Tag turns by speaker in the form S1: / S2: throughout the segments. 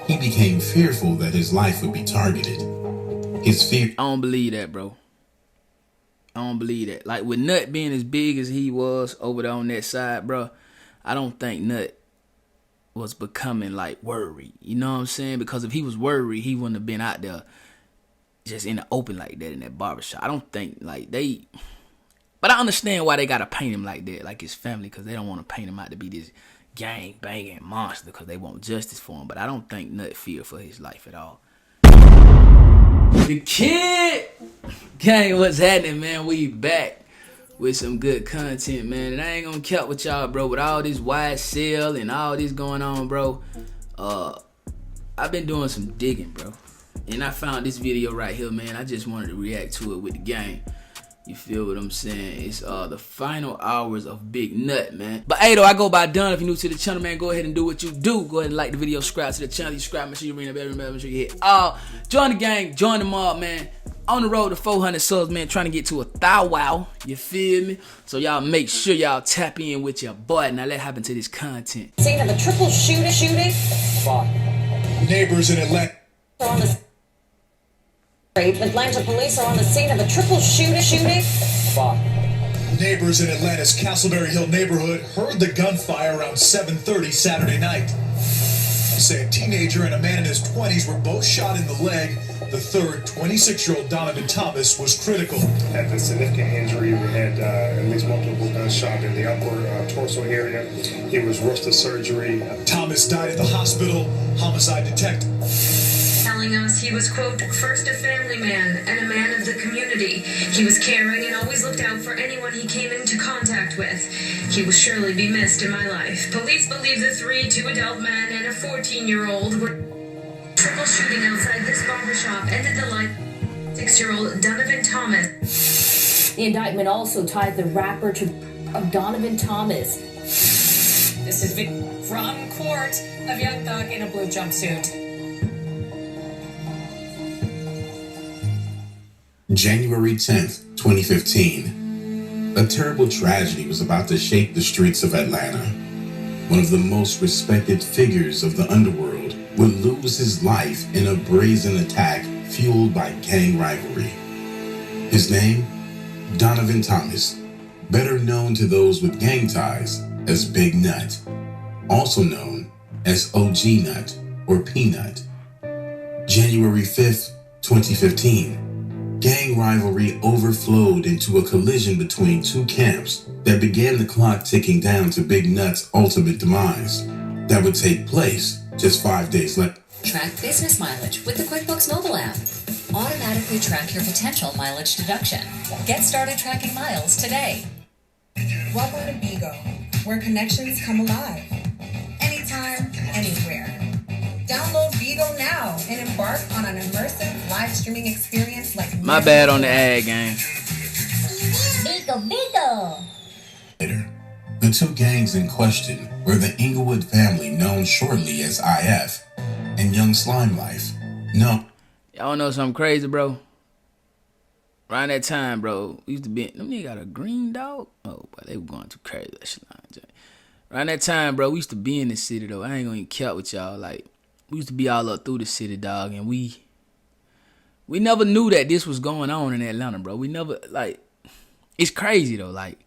S1: he became fearful that his life would be targeted. His fear...
S2: I don't believe that, bro. I don't believe that. Like, with NUTT being as big as he was over there on that side, bro, I don't think NUTT was becoming, like, worried. You know what I'm saying? Because if he was worried, he wouldn't have been out there just in the open like that in that barbershop. I don't think, like, they... But I understand why they got to paint him like that, like his family, because they don't want to paint him out to be this gang-banging monster because they want justice for him. But I don't think NUTT feared for his life at all. The kid! Gang, what's happening, man? We back with some good content, man. And I ain't gonna cap with y'all, bro. With all this YSL and all this going on, bro, I've been doing some digging, bro. And I found this video right here, man. I just wanted to react to it with the gang. You feel what I'm saying? It's the final hours of Big NUTT, man. But hey, though, I go by Don. If you're new to the channel, man, go ahead and do what you do. Go ahead and like the video, subscribe to the channel. You subscribe, make sure you ring the bell, make sure you hit all. Join the gang, join the mob, man. On the road to 400 subs, man, trying to get to 1,000 wow. You feel me? So y'all make sure y'all tap in with your boy. Now let's hop into this content.
S3: Scene of a triple shooting.
S4: Fuck. Neighbors in Atlanta.
S3: Atlanta police are on the scene of a triple shooting.
S4: Fuck. Neighbors in Atlanta's Castleberry Hill neighborhood heard the gunfire around 7:30 Saturday night. Say a teenager and a man in his 20s were both shot in the leg. The third, 26-year-old Donavon Thomas, was critical.
S5: Had a significant injury. We had at least multiple gunshot in the upper torso area. He was rushed to surgery.
S4: Thomas died at the hospital. Homicide detective
S6: telling us he was, quote, first a family man and a man of the community. He was caring and always looked out for anyone he came into contact with. He will surely be missed in my life. Police believe the two adult men and a 14-year-old were triple shooting outside this barbershop ended the life of 6-year-old Donavon Thomas.
S3: The indictment also tied the rapper to Donavon Thomas.
S7: This is Vic from court of Young Thug in a blue jumpsuit.
S1: January 10th, 2015. A terrible tragedy was about to shake the streets of Atlanta. One of the most respected figures of the underworld would lose his life in a brazen attack fueled by gang rivalry. His name? Donavon Thomas, better known to those with gang ties as Big NUTT, also known as OG NUTT or Peanut. January 5th, 2015. Gang rivalry overflowed into a collision between two camps that began the clock ticking down to Big NUTT's ultimate demise. That would take place just 5 days later.
S8: Track business mileage with the QuickBooks mobile app. Automatically track your potential mileage deduction. Get started tracking miles today.
S9: Welcome to Bigo, where connections come alive. Anytime, anywhere. Download Bigo now and embark on an immersive live streaming experience like
S2: my bad on the ad game.
S3: Bigo.
S1: Later, the two gangs in question were the Inglewood family, known shortly as IF, and Young Slime Life. No.
S2: Y'all know something crazy, bro? Around that time, bro, we used to be. Them niggas got a green dog. Oh, boy, they were going too crazy. Around that time, bro, we used to be in the city though. I ain't gonna even count with y'all. Like, we used to be all up through the city, dog, and we never knew that this was going on in Atlanta, bro. We never, like, it's crazy though. Like,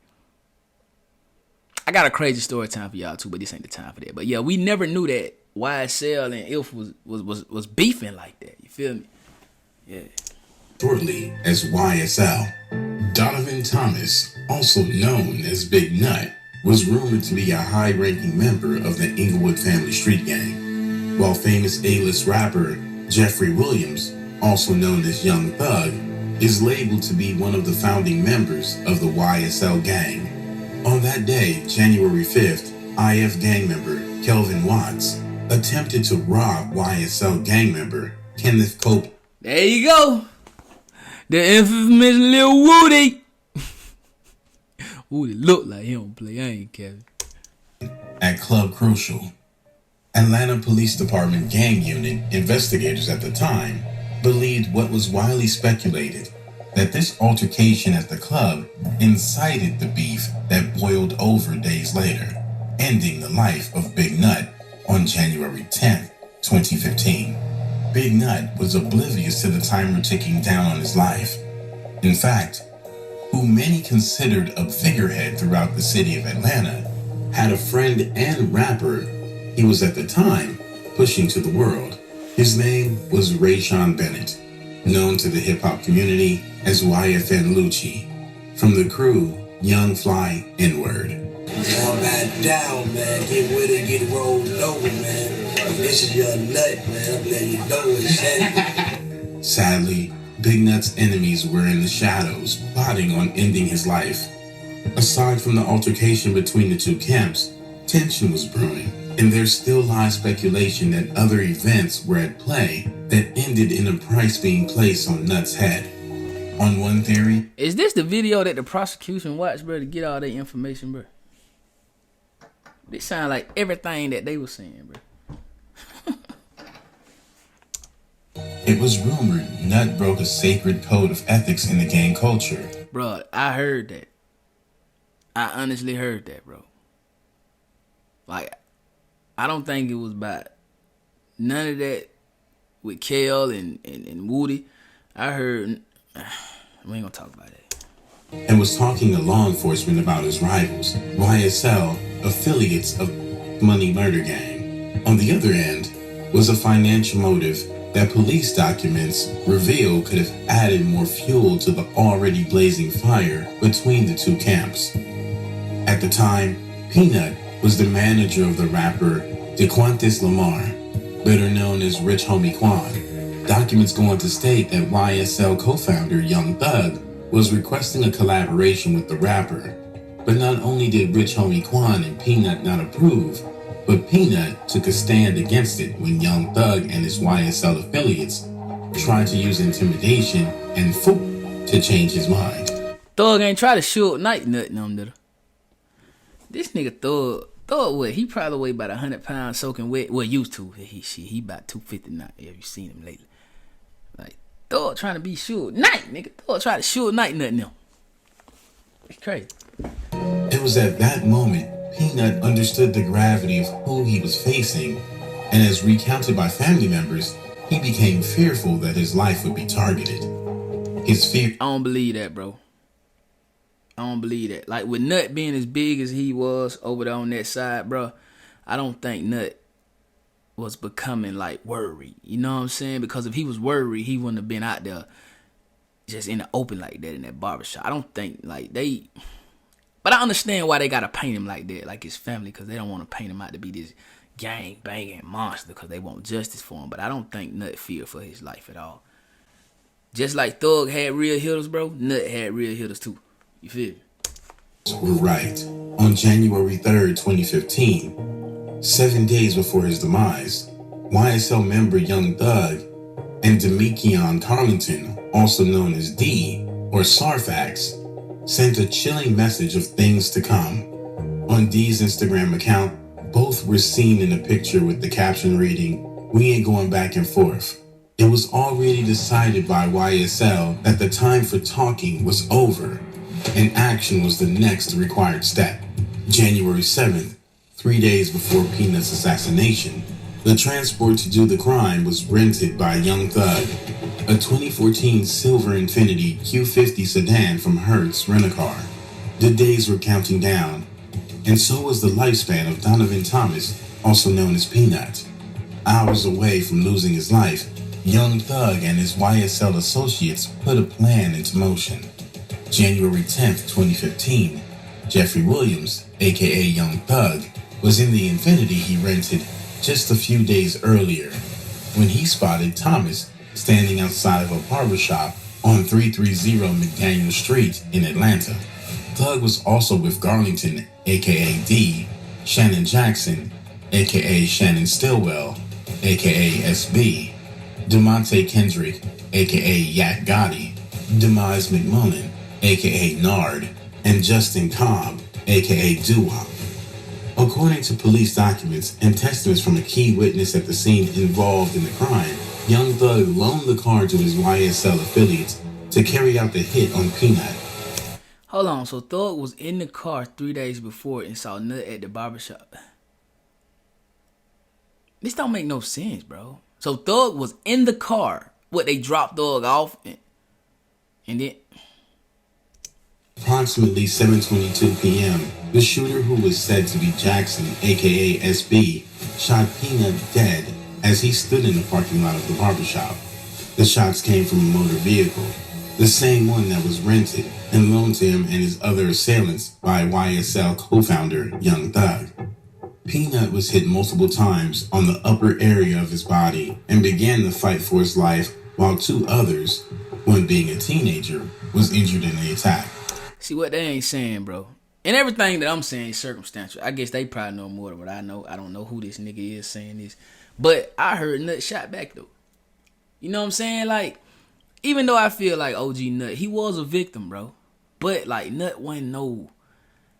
S2: I got a crazy story time for y'all too, but this ain't the time for that. But yeah, we never knew that YSL and ILF was beefing like that. You feel me? Yeah.
S1: Shortly as YSL, Donavon Thomas, also known as Big NUTT, was rumored to be a high-ranking member of the Inglewood family street gang, while famous A-list rapper Jeffrey Williams, also known as Young Thug, is labeled to be one of the founding members of the YSL gang. On that day, January 5th, IF gang member Kelvin Watts attempted to rob YSL gang member Kenneth Cope.
S2: There you go. The infamous Lil Woody. Woody look like he don't play. I ain't Kevin.
S1: At Club Crucial. Atlanta Police Department gang unit investigators at the time believed what was widely speculated, that this altercation at the club incited the beef that boiled over days later, ending the life of Big NUTT on January 10th, 2015. Big Nut was oblivious to the timer ticking down on his life. In fact, who many considered a figurehead throughout the city of Atlanta, had a friend and rapper he was at the time pushing to the world. His name was Rayshawn Bennett, known to the hip-hop community as YFN Lucci, from the crew Young Fly N-Word.
S10: Calm that down, man. Get with it, get rolled over, man. This is your nut, man. I'm letting you know it's
S1: Sadly, Big Nut's enemies were in the shadows, plotting on ending his life. Aside from the altercation between the two camps, tension was brewing, and there still lies speculation that other events were at play that ended in a price being placed on Nut's head. On one theory...
S2: Is this the video that the prosecution watched, bro, to get all that information, bro? This sound like everything that they were saying, bro.
S1: It was rumored Nut broke a sacred code of ethics in the gang culture.
S2: Bro, I heard that. I honestly heard that, bro. Like, I don't think it was about none of that with Kale and Woody. I heard... We ain't gonna talk about it.
S1: And was talking to law enforcement about his rivals, YSL, affiliates of Money Murder Gang. On the other end was a financial motive that police documents reveal could have added more fuel to the already blazing fire between the two camps. At the time, Peanut was the manager of the rapper DeQuantis Lamar, better known as Rich Homie Quan. Documents go on to state that YSL co-founder Young Thug was requesting a collaboration with the rapper. But not only did Rich Homie Quan and Peanut not approve, but Peanut took a stand against it when Young Thug and his YSL affiliates tried to use intimidation and to change his mind.
S2: Thug ain't try to shoot Night nothing on them. This nigga Thug what? He probably weighed about 100 pounds soaking wet. Well, used to. He about 250 now. Have you seen him lately? Like, Thug trying to be Suge Knight, nigga. Thug trying to Suge Knight nothing else. It's crazy.
S1: It was at that moment Peanut understood the gravity of who he was facing, and as recounted by family members, he became fearful that his life would be targeted. His fear...
S2: I don't believe that, bro. I don't believe that. Like, with Nut being as big as he was over there on that side, bro, I don't think Nut was becoming, like, worried. You know what I'm saying? Because if he was worried, he wouldn't have been out there just in the open like that in that barbershop. I don't think, like, they... But I understand why they got to paint him like that, like his family, because they don't want to paint him out to be this gang-banging monster because they want justice for him. But I don't think Nut feared for his life at all. Just like Thug had real hitters, bro, Nut had real hitters too. You feel me?
S1: Were right. On January 3rd, 2015, 7 days before his demise, YSL member Young Thug and Demikion Carlington, also known as D or Sarfax, sent a chilling message of things to come. On D's Instagram account, both were seen in a picture with the caption reading, "We ain't going back and forth." It was already decided by YSL that the time for talking was over, and action was the next required step. January 7th, 3 days before Peanut's assassination, the transport to do the crime was rented by Young Thug, a 2014 silver Infiniti Q50 sedan from Hertz Rent-A-Car. The days were counting down, and so was the lifespan of Donavon Thomas, also known as Peanut. Hours away from losing his life, Young Thug and his YSL associates put a plan into motion. January 10th, 2015, Jeffrey Williams, aka Young Thug, was in the Infiniti he rented just a few days earlier when he spotted Thomas standing outside of a barbershop on 330 McDaniel Street in Atlanta. Thug was also with Garlington, aka D, Shannon Jackson, aka Shannon Stillwell, aka SB, DeMonte Kendrick, aka Yak Gotti, Demise McMullen, aka Nard, and Justin Cobb, aka Doo-Wop. According to police documents and testaments from a key witness at the scene involved in the crime, Young Thug loaned the car to his YSL affiliates to carry out the hit on Peanut.
S2: Hold on, so Thug was in the car 3 days before and saw Nut at the barbershop. This don't make no sense, bro. So Thug was in the car. What, they dropped Thug off? And then...
S1: Approximately 7:22 p.m., the shooter, who was said to be Jackson, aka SB, shot Peanut dead as he stood in the parking lot of the barbershop. The shots came from a motor vehicle, the same one that was rented and loaned to him and his other assailants by YSL co-founder Young Thug. Peanut was hit multiple times on the upper area of his body and began the fight for his life, while two others, one being a teenager, was injured in the attack.
S2: See what they ain't saying, bro. And everything that I'm saying is circumstantial. I guess they probably know more than what I know. I don't know who this nigga is saying this. But I heard Nut shot back, though. You know what I'm saying? Like, even though I feel like OG Nut, he was a victim, bro. But, like, Nut wasn't no...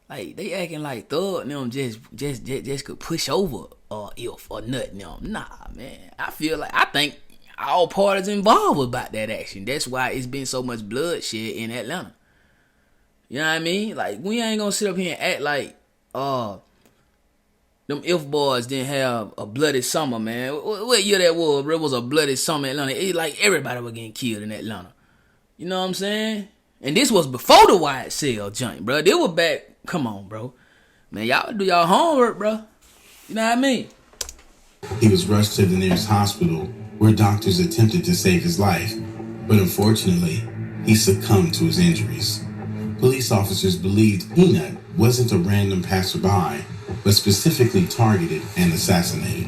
S2: Like, they acting like Thug and them just could push over Ilf or Nut and them. Nah, man. I think all parties involved about that action. That's why it's been so much bloodshed in Atlanta. You know what I mean? Like, we ain't gonna sit up here and act like them Ilf boys didn't have a bloody summer, man. What year that was, bro? It was a bloody summer in Atlanta. It, like, everybody was getting killed in Atlanta. You know what I'm saying? And this was before the YSL joint, bro. They were back. Come on, bro. Man, y'all do y'all homework, bro. You know what I mean?
S1: He was rushed to the nearest hospital where doctors attempted to save his life, but unfortunately, he succumbed to his injuries. Police officers believed Peanut wasn't a random passerby, but specifically targeted and assassinated.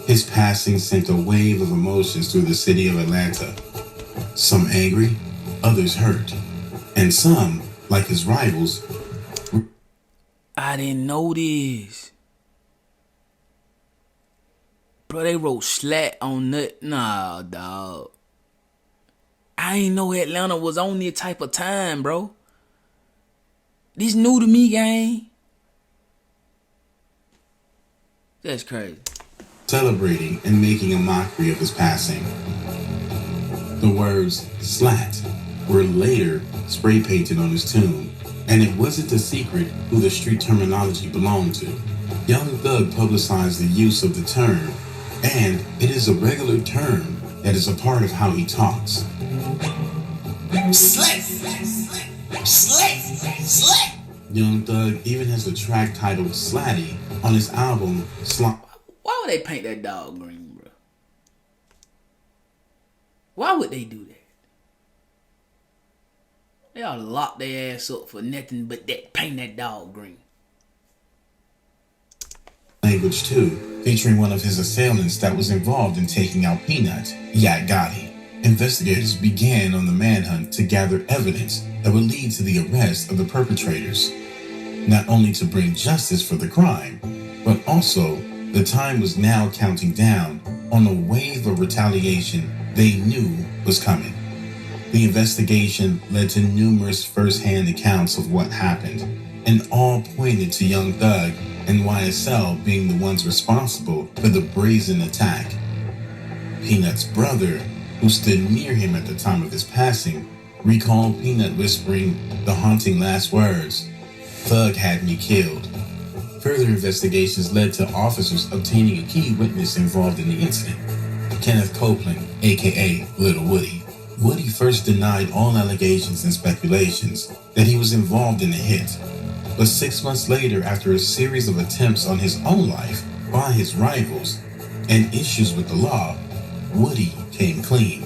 S1: His passing sent a wave of emotions through the city of Atlanta. Some angry, others hurt, and some, like his rivals...
S2: I didn't know this. Bro, they wrote slat on Nut. Nah, dog. I ain't know Atlanta was on this type of time, bro. This new to me, gang. That's crazy.
S1: Celebrating and making a mockery of his passing. The words slat were later spray painted on his tomb, and it wasn't a secret who the street terminology belonged to. Young Thug publicized the use of the term, and it is a regular term that is a part of how he talks.
S10: Slick! Slick! Slick!
S1: Young Thug even has a track titled Slatty on his album
S2: Why would they paint that dog green, bro? Why would they do that? They ought to lock their ass up for nothing but that, paint that dog green.
S1: Language 2, featuring one of his assailants that was involved in taking out Peanut, Yak Gotti. Investigators began on the manhunt to gather evidence that would lead to the arrest of the perpetrators, not only to bring justice for the crime, but also the time was now counting down on a wave of retaliation they knew was coming. The investigation led to numerous first-hand accounts of what happened, and all pointed to Young Thug and YSL being the ones responsible for the brazen attack. Peanut's brother, who stood near him at the time of his passing, recalled Peanut whispering the haunting last words, "Thug had me killed." Further investigations led to officers obtaining a key witness involved in the incident, Kenneth Copeland, aka Little Woody. Woody first denied all allegations and speculations that he was involved in the hit, but 6 months later, after a series of attempts on his own life by his rivals and issues with the law, Woody came clean.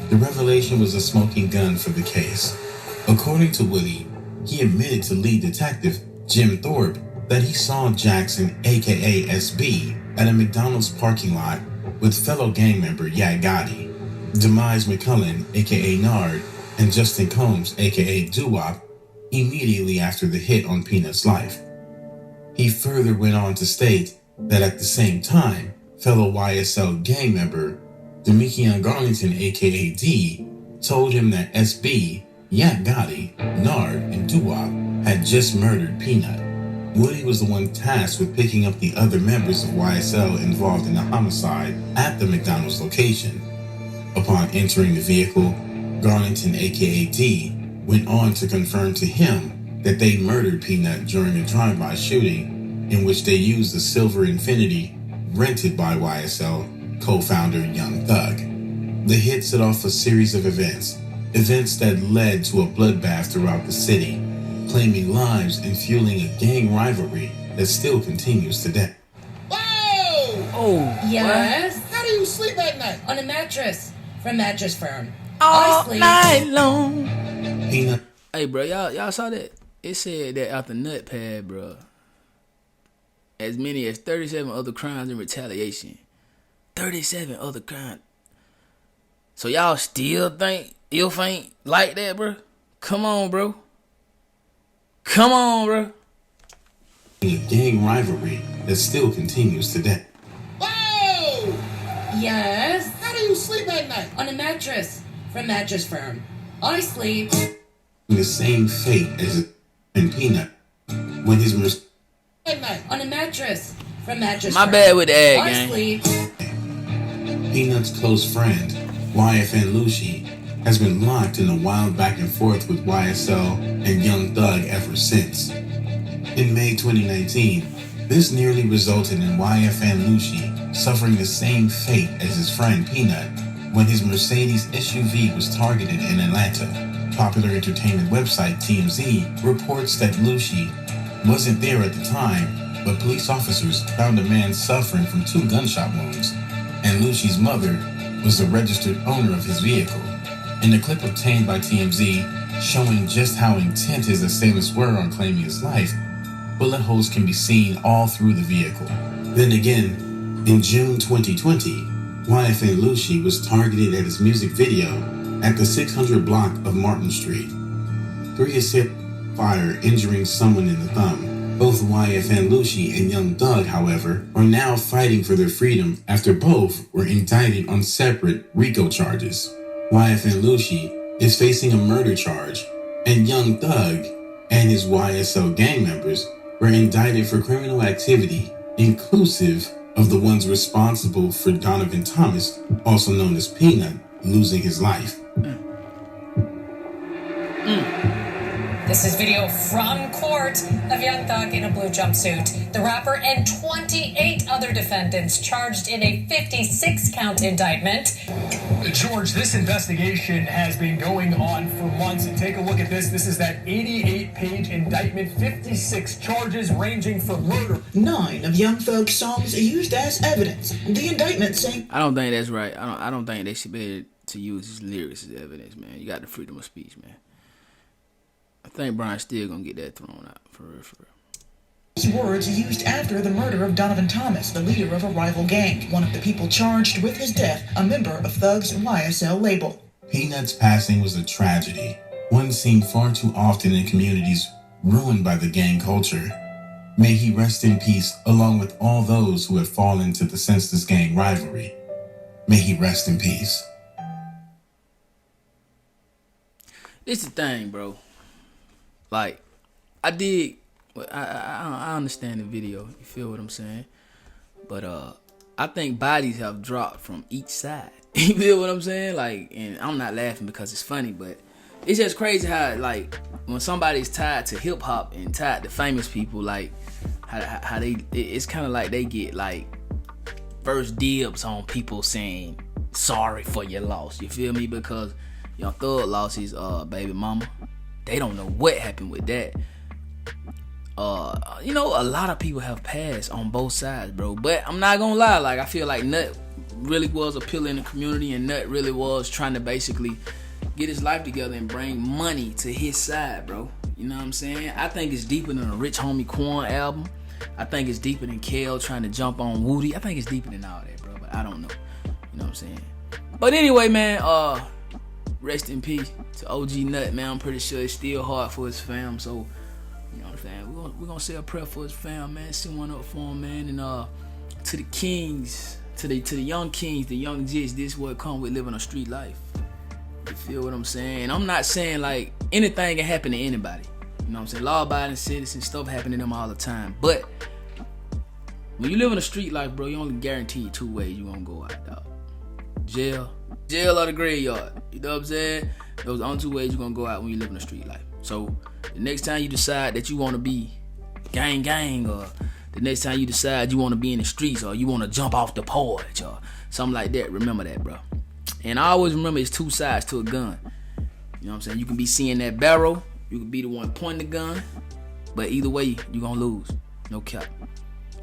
S1: The revelation was a smoking gun for the case. According to Woody, he admitted to lead detective Jim Thorpe that he saw Jackson, aka SB, at a McDonald's parking lot with fellow gang member Yak Gotti, Demise McCullen, aka Nard, and Justin Combs, aka Doo-Wop, immediately after the hit on Peanut's life. He further went on to state that at the same time, fellow YSL gang member Demikian Garlington, aka D, told him that SB, Yak Gotti, Nard, and Doo-Wop had just murdered Peanut. Woody was the one tasked with picking up the other members of YSL involved in the homicide at the McDonald's location. Upon entering the vehicle, Garlington, aka D, went on to confirm to him that they murdered Peanut during a drive-by shooting in which they used a silver Infiniti rented by YSL co-founder Young Thug. The hit set off a series of events that led to a bloodbath throughout the city, claiming lives and fueling a gang rivalry that still continues today.
S11: Whoa!
S2: Oh,
S11: yes. How do you sleep at night? On a mattress from Mattress Firm.
S2: All night long.
S1: Peanut.
S2: Hey, bro, y'all saw that? It said that after NUTT passed, bro, as many as 37 other crimes in retaliation. 37 other crimes. So y'all still think Ilf ain't like that, bro? Come on, bro. Come on, bro.
S1: A gang rivalry that still continues today.
S11: Whoa! Yes. How do you sleep at night? On a mattress from Mattress Firm. I sleep.
S1: The same fate as and Peanut when his
S11: at night on a mattress from Mattress
S2: My
S11: Firm.
S2: bad with the ad,
S11: I
S2: gang.
S11: sleep.
S1: Peanut's close friend, YFN Lucci, has been locked in a wild back and forth with YSL and Young Thug ever since. In May 2019, this nearly resulted in YFN Lucci suffering the same fate as his friend Peanut when his Mercedes SUV was targeted in Atlanta. Popular entertainment website TMZ reports that Lucci wasn't there at the time, but police officers found a man suffering from 2 gunshot wounds, and Lucci's mother was the registered owner of his vehicle. In a clip obtained by TMZ showing just how intent his assailants were on claiming his life, bullet holes can be seen all through the vehicle. Then again, in June 2020, YFN Lucci was targeted at his music video at the 600 block of Martin Street. 3 hits hit fire, injuring someone in the thumb. Both YFN Lucci and Young Thug, however, are now fighting for their freedom after both were indicted on separate RICO charges. YFN Lucci is facing a murder charge, and Young Thug and his YSL gang members were indicted for criminal activity, inclusive of the ones responsible for Donavon Thomas, also known as Peanut, losing his life.
S7: This is video from court of Young Thug in a blue jumpsuit. The rapper and 28 other defendants charged in a 56-count indictment.
S12: George, this investigation has been going on for months. And take a look at this. This is that 88-page indictment, 56 charges ranging from murder.
S13: 9 of Young Thug's songs are used as evidence. The indictment saying...
S2: I don't think that's right. I don't think they should be able to use his lyrics as evidence, man. You got the freedom of speech, man. I think Brian's still gonna get that thrown out, for real, for real.
S13: These words are used after the murder of Donavon Thomas, the leader of a rival gang. One of the people charged with his death, a member of Thug's YSL label.
S1: Peanut's passing was a tragedy, one seen far too often in communities ruined by the gang culture. May he rest in peace along with all those who have fallen to the senseless gang rivalry. May he rest in peace.
S2: This is the thing, bro. Like, I understand the video. You feel what I'm saying? But I think bodies have dropped from each side. You feel what I'm saying? Like, and I'm not laughing because it's funny, but it's just crazy how, like, when somebody's tied to hip hop and tied to famous people, like, how they, it's kind of like they get like first dibs on people saying sorry for your loss. You feel me? Because Young Thug lost his baby mama. They don't know what happened with that. You know, a lot of people have passed on both sides, bro. But I'm not gonna lie, like, I feel like NUTT really was a pillar in the community, and NUTT really was trying to basically get his life together and bring money to his side, bro. You know what I'm saying? I think it's deeper than a Rich Homie Quan album. I think it's deeper than Kel trying to jump on Woody. I think it's deeper than all that, bro. But I don't know. You know what I'm saying? But anyway, man, rest in peace to OG NUTT, man. I'm pretty sure it's still hard for his fam, so you know what I'm saying? We're gonna say a prayer for his fam, man. Send one up for him, man. And to the kings, to the young kings, the young Jits, this is what come with living a street life. You feel what I'm saying? And I'm not saying like anything can happen to anybody. You know what I'm saying? Law-abiding citizens, stuff happen to them all the time. But when you live in a street life, bro, you only guaranteed 2 ways you gonna go out, dog. Jail or the graveyard. You know what I'm saying? Those are the only 2 ways you're gonna go out when you live in a street life. So the next time you decide that you wanna be gang or the next time you decide you want to be in the streets or you want to jump off the porch or something like that, remember that, bro. And I always remember it's two sides to a gun. You know what I'm saying? You can be seeing that barrel, you can be the one pointing the gun, but either way, you're gonna lose. No cap.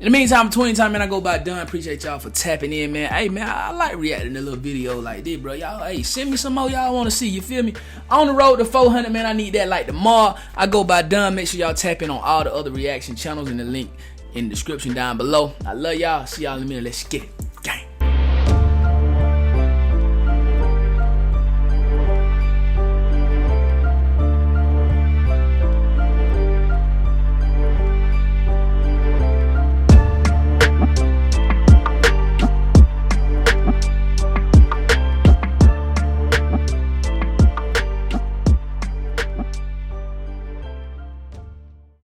S2: In the meantime, between time, man, I go by done. Appreciate y'all for tapping in, man. Hey, man, I like reacting to little video like this, bro. Y'all, hey, send me some more y'all want to see. You feel me? On the road to 400, man. I need that like tomorrow. I go by done. Make sure y'all tap in on all the other reaction channels in the link in the description down below. I love y'all. See y'all in a minute. Let's get it.